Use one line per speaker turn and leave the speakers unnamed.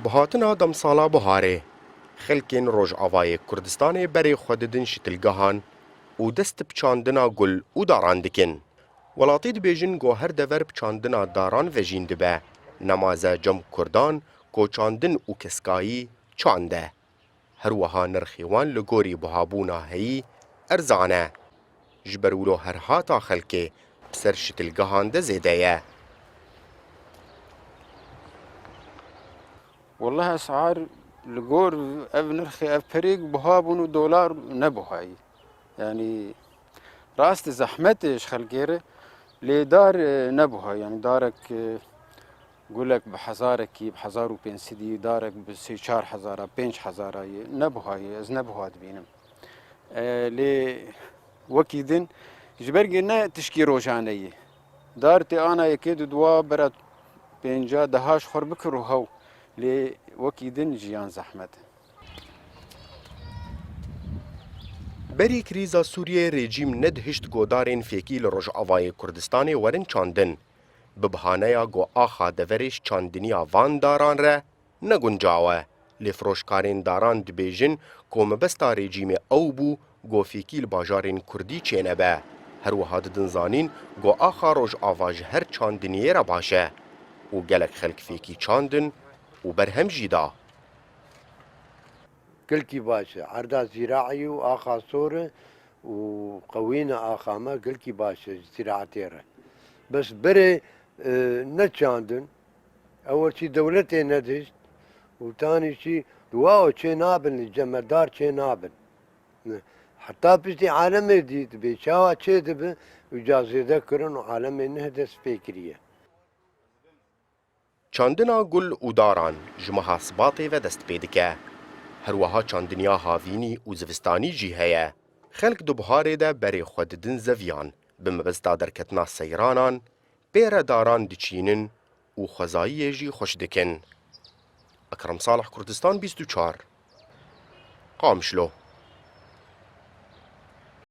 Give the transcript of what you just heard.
بهاتنا دمسالا بهاره خلکین روجاوای کردستان بری خوددن شتلگهان و دست بچاندنا گل و داران دکن. ولاتی دبیجن گو هر دور بچاندنا داران و جین دبه نمازه جم کردان گو چاندن و کسکایی چانده. هر وها نرخیوان لگوری بهابونا هی ارزانه. جبرولو هر هاتا خلکه بسر شتلگهان ده زیده.
والله أسعار الجور نرخي أفريق بهابون ودولار نبوهاي يعني راست زحمتش خلقيره لدار نبوهاي يعني دارك قولك بحزارك بحزار وبنسدي دارك بسيشار حزارة بينش حزارة نبوهاي از نبوهاد بينم لي وكيدن جبرقنا تشكي روشانية دارتي أنا يكيد دوا برات بينجا دهاش خربك روهو لي وكيدن جيان زحمت
بری کریزا سوریه رژیم ندهشت گودارین فیکی لروجاوای کردستان ورن چاندن. ببهانه یا گو آخا دورش چاندنیا وان داران را نگنجاوه. لفروشکارین داران دبیجن که مبستا رژیم او بو گو فیکی لباجارین کردی چینه به. هر وحاد دنزانین گو آخا روجاواج هر چاندنیه را باشه. و گلک خلق فیکی چاندن و برهم جیدا.
قلكي باشا عرضا زراعي وآخا صورة وقوينا آخامة قلكي باشا زراعتيرة بس بري نتشاندن أول شي دولتي ندهشت وثاني شي دواو شي نابن الجمدار شي نابن حتى بشتي عالم جديد بيشاوا شي دبه وجاز يذكرن وعالم نهدس فكرية
چاندنا گل و داران جمها سباطی و دست پیدکه. هر وها چاندنیا هاوینی و زوستانی جی هیا. خلق دو بهاره ده بری خوددن زویان بمبستا درکتنا سیرانان بیر داران دچینن و خوزایی جی خوش دکن. اکرم صالح کردستان 24 قامشلو